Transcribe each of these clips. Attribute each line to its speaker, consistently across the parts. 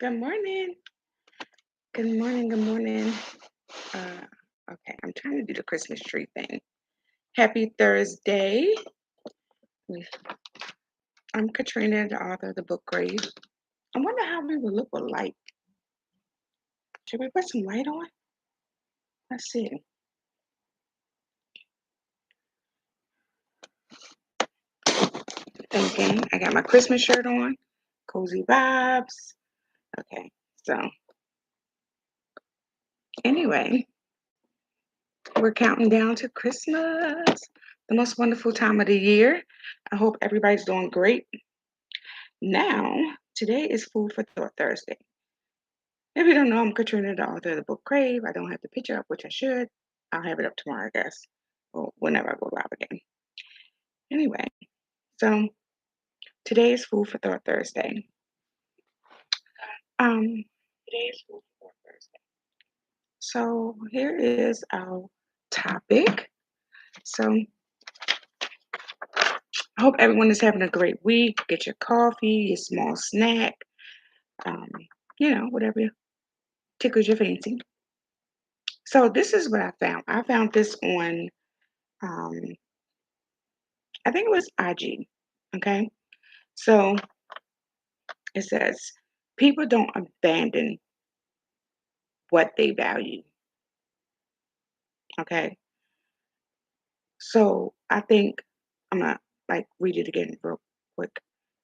Speaker 1: Good morning. Good morning. Good morning. Uh, okay, I'm trying to do the Christmas tree thing. Happy Thursday. We- I'm Katrina, the author of the book Grave. I wonder how we would look with light. Should we put some light on? Let's see. Thinking. I got my Christmas shirt on. Cozy vibes. Okay, so anyway, we're counting down to Christmas, the most wonderful time of the year. I hope everybody's doing great. Now, today is Food for Thought Thursday. If you don't know, I'm Katrina, the author of the book Crave. I don't have the picture up, which I should. I'll have it up tomorrow, I guess, or whenever I go live again. Anyway, so today is Food for Thought Thursday. Um, Today is Food for Thought Thursday. So here is our topic. So I hope everyone is having a great week. Get your coffee, your small snack, um, whatever tickles your fancy. So this is what I found. I found this on, um, I think it was IG. Okay. So it says people don't abandon what they value. Okay. So I think I'm gonna like read it again real quick.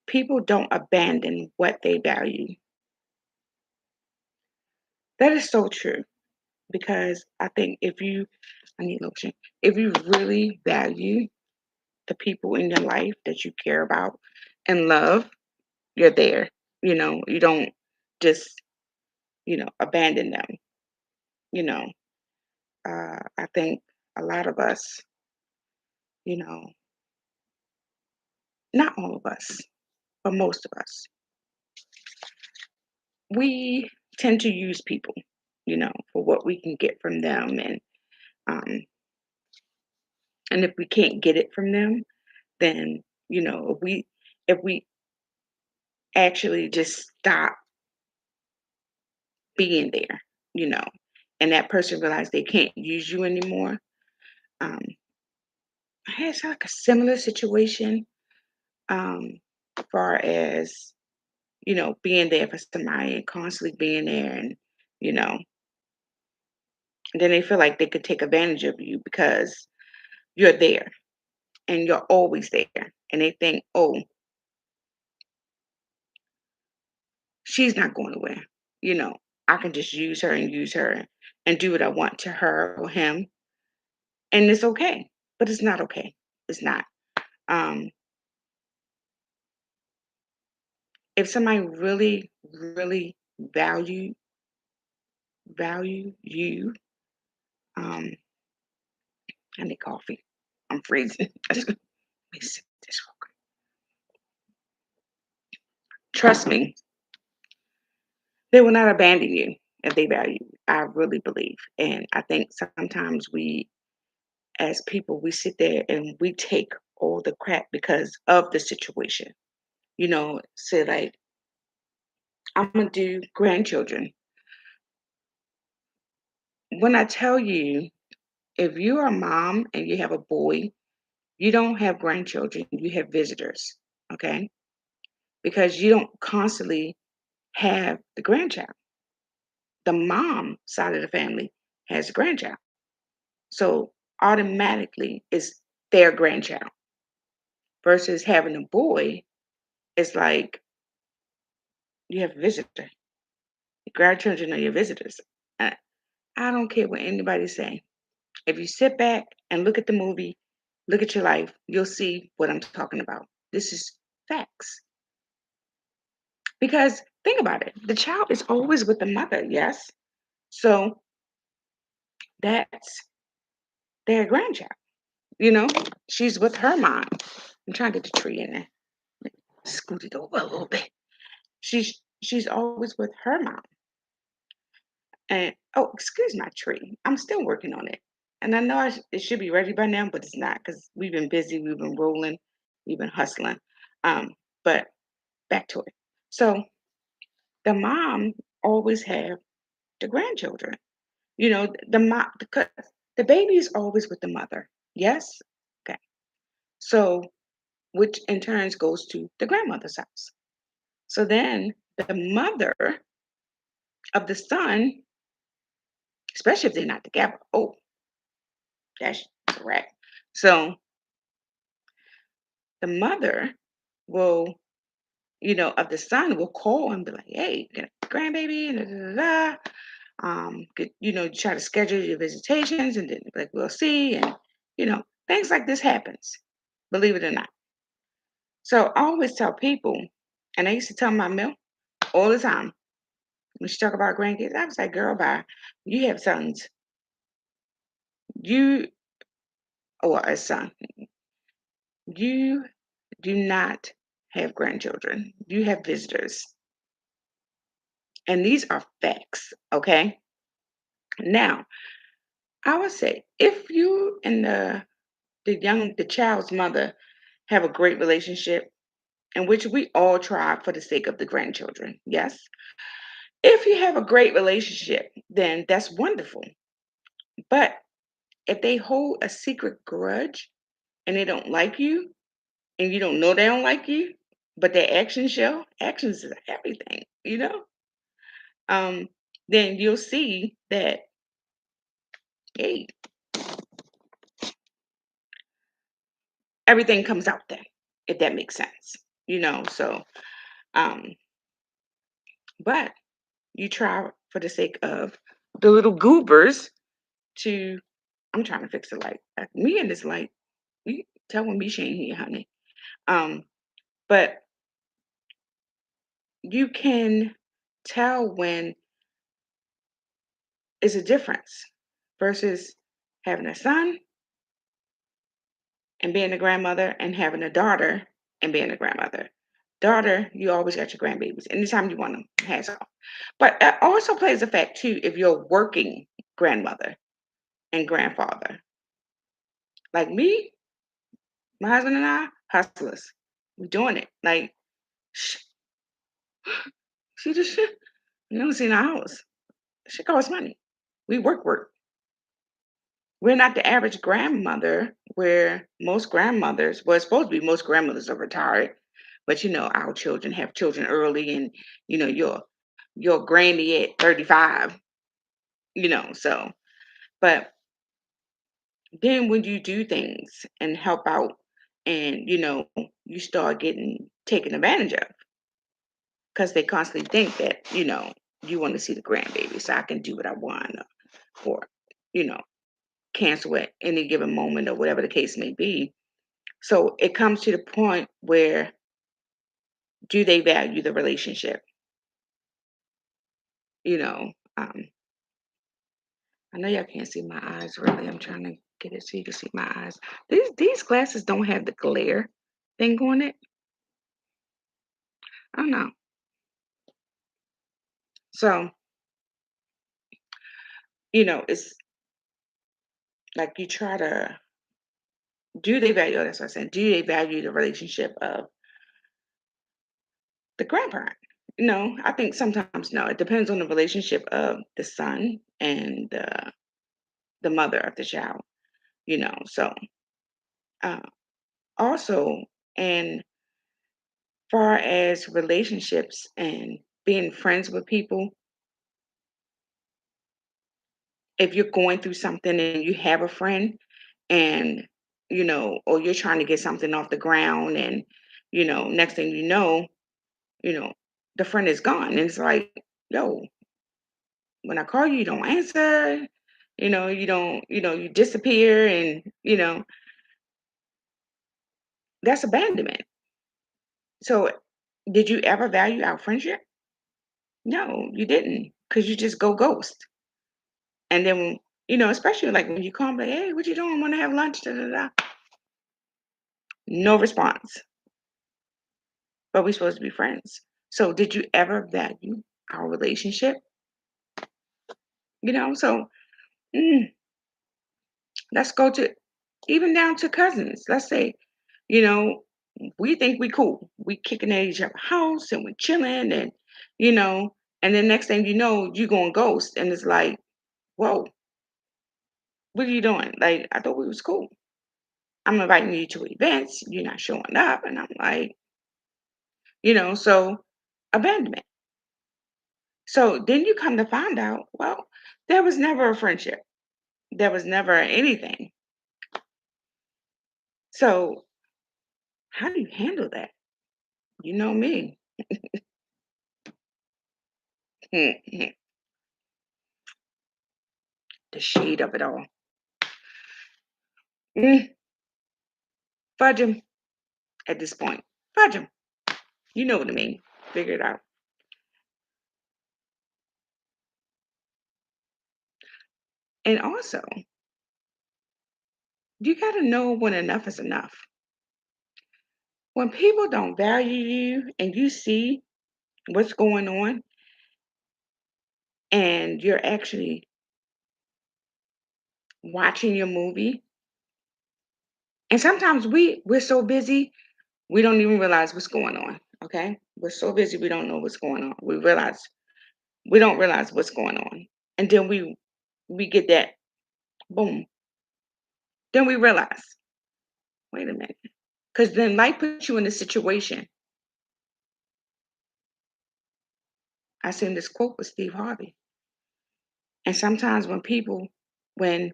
Speaker 1: People don't abandon what they value. That is so true because I think I need lotion. If you really value the people in your life that you care about and love, you're there. You don't just, abandon them. You know, I think a lot of us, you know, not all of us, but most of us, we tend to use people, for what we can get from them, um, and if we can't get it from them, then if we actually just stop being there, you know, and that person realized they can't use you anymore. Um, I had like a similar situation, far as being there for somebody and constantly being there, and you know, and then they feel like they could take advantage of you because you're there and you're always there. And they think, oh, she's not going nowhere. You know, I can just use her and do what I want to her or him. And it's okay. But it's not okay. It's not. Um, if somebody really, really value you, um, I need coffee. I'm freezing. Let me sip this real quick. Trust me, they will not abandon you if they value you. I really believe. And I think sometimes we, as people, we sit there and we take all the crap because of the situation. Say like, I'm going to do grandchildren. When I tell you, if you're a mom and you have a boy, you don't have grandchildren, you have visitors. Okay. Because you don't constantly have the grandchild. The mom side of the family has a grandchild. So automatically it's their grandchild versus having a boy. It's like you have a visitor. Your grandchildren are your visitors. I, I don't care what anybody's saying. If you sit back and look at the movie, look at your life, you'll see what I'm talking about. This is facts. Because think about it, the child is always with the mother, yes? So that's their grandchild, you know? She's with her mom. I'm trying to get the tree in there. Scoot it over a little bit. She's always with her mom. And oh, excuse my tree. I'm still working on it. And I know it should be ready by now, but it's not because we've been busy, we've been rolling, we've been hustling. But back to it. So the mom always have the grandchildren. The baby is always with the mother. Yes? Okay. So, which in turns goes to the grandmother's house. So then the mother of the son, especially if they're not together, oh, that's correct. So the mother will, of the son will call and be like, hey, got a grandbaby, and da, da, da, da. Try to schedule your visitations, and then like we'll see, and things like this happens, believe it or not. So I always tell people, and I used to tell my milk all the time when she talk about grandkids. I was like, girl, bye. You have sons. You or a son. You do not have grandchildren. You have visitors, and these are facts. Okay. Now, I would say if you and the child's mother have a great relationship, in which we all try for the sake of the grandchildren. Yes. If you have a great relationship, then that's wonderful. But if they hold a secret grudge and they don't like you, and you don't know they don't like you, but their actions show, actions is everything, um, then you'll see that, hey, everything comes out then, if that makes sense. So um, but you try for the sake of the little goobers to I'm trying to fix the light. Me and this light, you tell when me she ain't here, honey. Um, but you can tell when it's a difference versus having a son and being a grandmother and having a daughter and being a grandmother. Daughter, you always got your grandbabies anytime you want them, hands off. But it also plays a fact too if you're a working grandmother and grandfather. Like me, my husband and I, hustlers. We're doing it. Like, shh, see this shit? You don't see in our house. Shit costs money. We work. We're not the average grandmother where most grandmothers, well, it's supposed to be most grandmothers are retired, but our children have children early and your granny at 35, so but then when you do things and help out and you start getting taken advantage of because they constantly think that, you want to see the grandbaby so I can do what I want or you know, cancel at any given moment or whatever the case may be. So it comes to the point where do they value the relationship? You know, um, I know y'all can't see my eyes really. I'm trying to get it so you can see my eyes. These glasses don't have the glare thing on it. I don't know. So, it's like you try to do they value, oh, that's what I said. Do they value the relationship of the grandparent? No, I think sometimes no. It depends on the relationship of the son and the mother of the child, So uh, also, and far as relationships and being friends with people, if you're going through something and you have a friend and or you're trying to get something off the ground and next thing you know the friend is gone and it's like, yo, when I call you, you don't answer, you don't, you disappear and that's abandonment. So did you ever value our friendship? No, you didn't, because you just go ghost. And then, especially like when you call me, like, hey, what you doing? Want to have lunch? Da, da, da. No response. But we're supposed to be friends. So did you ever value our relationship? So mm, let's go to even down to cousins. Let's say, you know, we think we cool. We kicking at each other's house and we chilling and, you know, And then next thing you know, you going ghost, and it's like, whoa, what are you doing? Like, I thought we was cool. I'm inviting you to events, you're not showing up, and I'm like, so abandonment. So then you come to find out, well, there was never a friendship. There was never anything. So how do you handle that? You know me. The shade of it all. Mm, fudge 'em at this point. Fudge 'em. You know what I mean. Figure it out. And also, you got to know when enough is enough. When people don't value you and you see what's going on and you're actually watching your movie, and sometimes we're so busy, we don't even realize what's going on, okay? We're so busy we don't know what's going on. We don't realize what's going on. And then we get that boom. Then we realize, wait a minute. Because then life puts you in a situation. I seen this quote with Steve Harvey. And sometimes when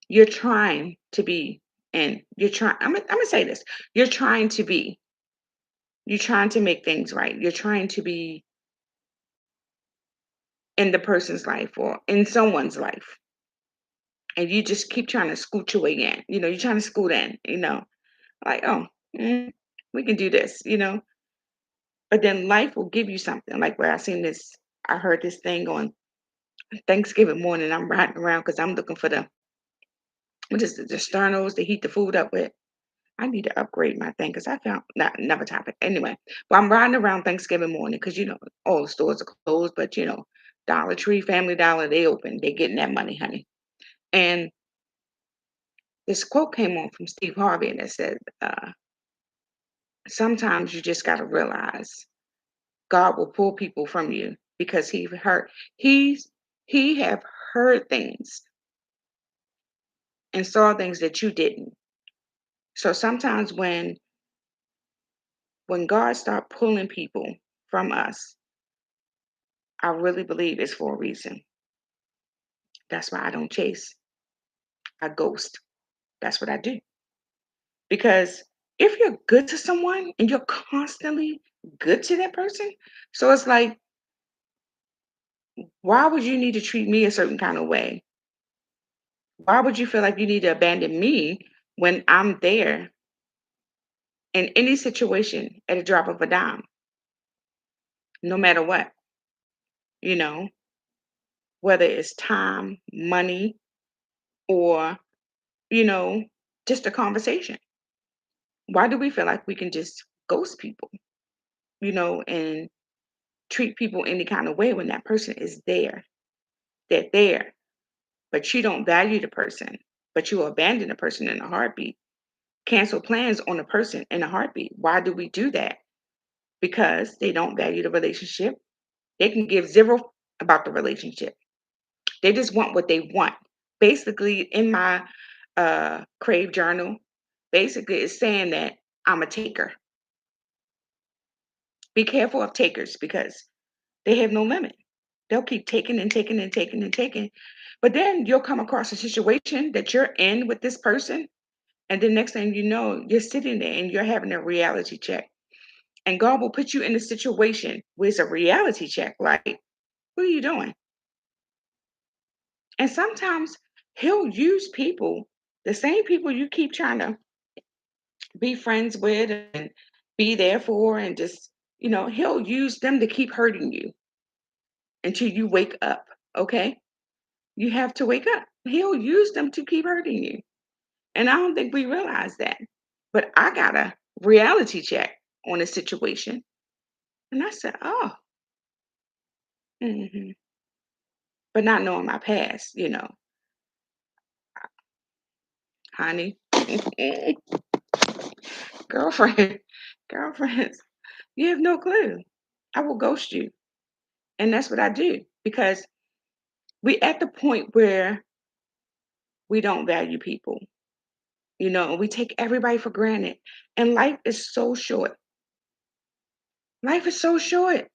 Speaker 1: you're trying to be, and I'm gonna say this, you're trying to be, you're trying to make things right. You're trying to be in the person's life or in someone's life. And you just keep trying to scoot your way in. You're trying to scoot in, like, oh, we can do this. But then life will give you something. Like where I heard this thing on Thanksgiving morning. I'm riding around because I'm looking for what is it, the sternos to heat the food up with. I need to upgrade my thing because I found not another topic. Anyway, but I'm riding around Thanksgiving morning because all the stores are closed, but Dollar Tree, Family Dollar, they open. They getting that money, honey. And this quote came on from Steve Harvey, and it said, "Sometimes you just got to realize God will pull people from you because he's he have heard things and saw things that you didn't. So sometimes when God start pulling people from us, I really believe it's for a reason. That's why I don't chase. I ghost. That's what I do. Because if you're good to someone and you're constantly good to that person, so it's like, why would you need to treat me a certain kind of way? Why would you feel like you need to abandon me when I'm there in any situation at a drop of a dime, no matter what, you know, whether it's time, money, or, you know, just a conversation? Why do we feel like we can just ghost people, and treat people any kind of way when that person is there? They're there, but you don't value the person, but you abandon the person in a heartbeat, cancel plans on a person in a heartbeat. Why do we do that? Because they don't value the relationship. They can give zero about the relationship. They just want what they want. Basically, in my Crave journal, basically it's saying that I'm a taker. Be careful of takers because they have no limit. They'll keep taking and taking and taking and taking. But then you'll come across a situation that you're in with this person. And the next thing you know, you're sitting there and you're having a reality check. And God will put you in a situation where it's a reality check. Like, what are you doing? And sometimes He'll use people, the same people you keep trying to be friends with and be there for, and just, He'll use them to keep hurting you until you wake up. Okay? You have to wake up. He'll use them to keep hurting you. And I don't think we realize that. But I got a reality check on a situation. And I said, oh, hmm, but not knowing my past, honey, girlfriend, girlfriends, you have no clue. I will ghost you. And that's what I do because we at the point where we don't value people, and we take everybody for granted. And life is so short. Life is so short.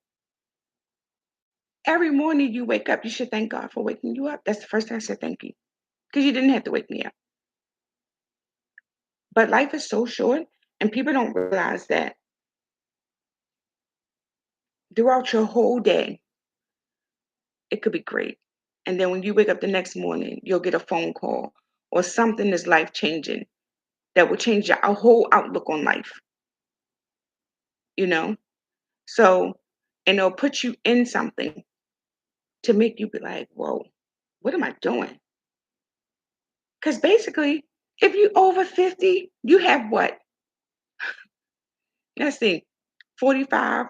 Speaker 1: Every morning you wake up, you should thank God for waking you up. That's the first thing I said, thank you. Because you didn't have to wake me up. But life is so short, and people don't realize that throughout your whole day, it could be great. And then when you wake up the next morning, you'll get a phone call or something that's life changing that will change your whole outlook on life, you know? So, and it'll put you in something to make you be like, whoa, what am I doing? Because basically, if you over 50, you have what? Let's see, 45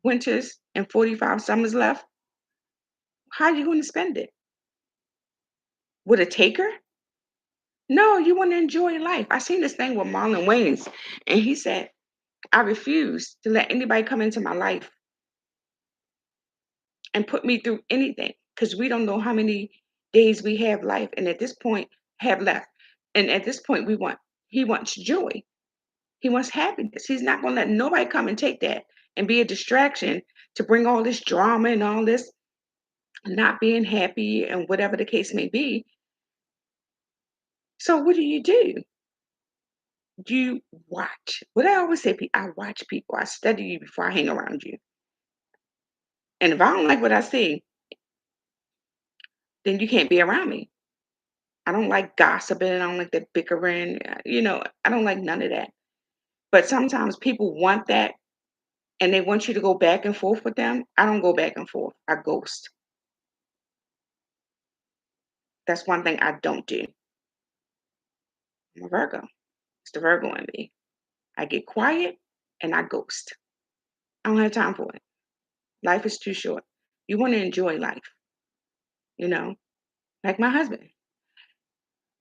Speaker 1: winters and 45 summers left. How are you going to spend it? With a taker? No, you want to enjoy life. I seen this thing with Marlon Wayans, and he said, I refuse to let anybody come into my life and put me through anything because we don't know how many days we have life and at this point have left. And at this point, he wants joy. He wants happiness. He's not going to let nobody come and take that and be a distraction to bring all this drama and all this not being happy and whatever the case may be. So what do? You watch. What I always say, I watch people. I study you before I hang around you. And if I don't like what I see, then you can't be around me. I don't like gossiping. I don't like that bickering. I don't like none of that. But sometimes people want that and they want you to go back and forth with them. I don't go back and forth. I ghost. That's one thing I don't do. I'm a Virgo. It's the Virgo in me. I get quiet and I ghost. I don't have time for it. Life is too short. You want to enjoy life, you know, like my husband.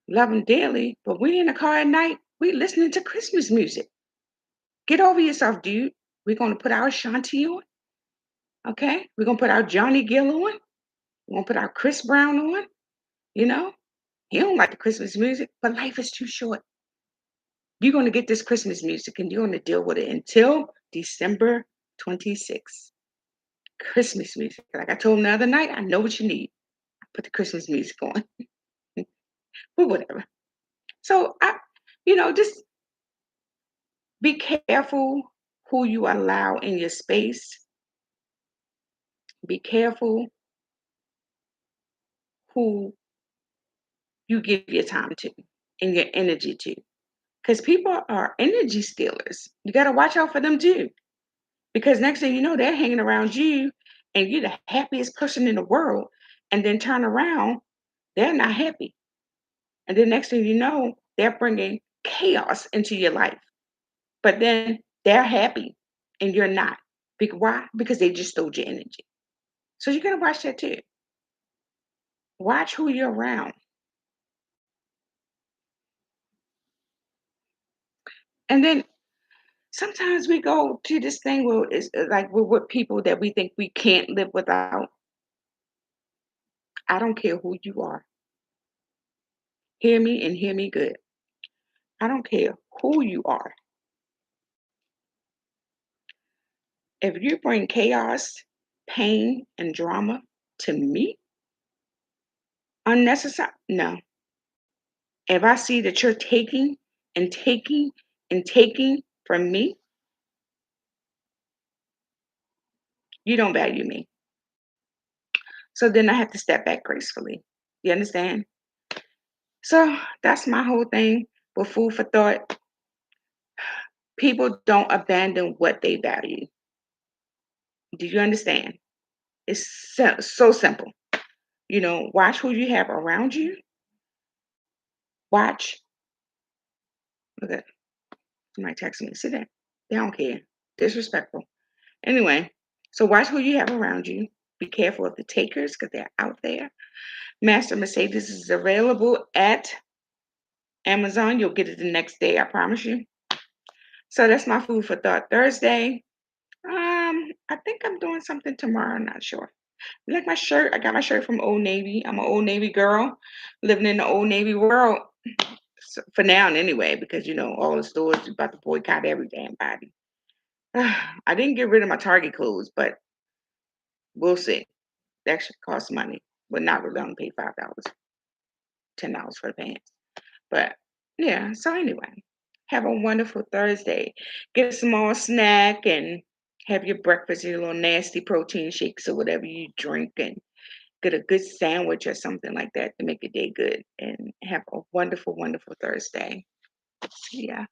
Speaker 1: Love him dearly, but we in the car at night, we listening to Christmas music. Get over yourself, dude. We're going to put our Shanti on, okay? We're going to put our Johnny Gill on. We're going to put our Chris Brown on, you know? He don't like the Christmas music, but life is too short. You're going to get this Christmas music and you're going to deal with it until December 26th. Christmas music. Like I told him the other night, I know what you need. Put the Christmas music on. But whatever. So just be careful who you allow in your space. Be careful who you give your time to and your energy to. Because people are energy stealers. You got to watch out for them too. Because next thing you know, they're hanging around you and you're the happiest person in the world. And then turn around, they're not happy. And then next thing you know, they're bringing chaos into your life. But then they're happy and you're not. Why? Because they just stole your energy. So you got to watch that too. Watch who you're around. And then sometimes we go to this thing where it's like we're with people that we think we can't live without. I don't care who you are. Hear me and hear me good. I don't care who you are. If you bring chaos, pain, and drama to me, unnecessary, no. If I see that you're taking and taking and taking from me, you don't value me. So then I have to step back gracefully. You understand? So that's my whole thing with food for thought. People don't abandon what they value. Do you understand? It's so simple. Watch who you have around you. Watch. Look at somebody texting me. See that? They don't care. Disrespectful. Anyway, so watch who you have around you. Be careful of the takers because they're out there. Master Mercedes is available at Amazon. You'll get it the next day, I promise you. So that's my food for thought Thursday. I think I'm doing something tomorrow, I'm not sure. You like my shirt? I got my shirt from Old Navy. I'm an Old Navy girl, living in the Old Navy world. So, for now, anyway, because all the stores about to boycott every damn body. I didn't get rid of my Target clothes, but we'll see. That should cost money, but not really. I'm pay $5, $10 for the pants. But yeah. So anyway, have a wonderful Thursday. Get a small snack and have your breakfast, your little nasty protein shakes or whatever you drink, and get a good sandwich or something like that to make your day good. And have a wonderful, wonderful Thursday. See ya.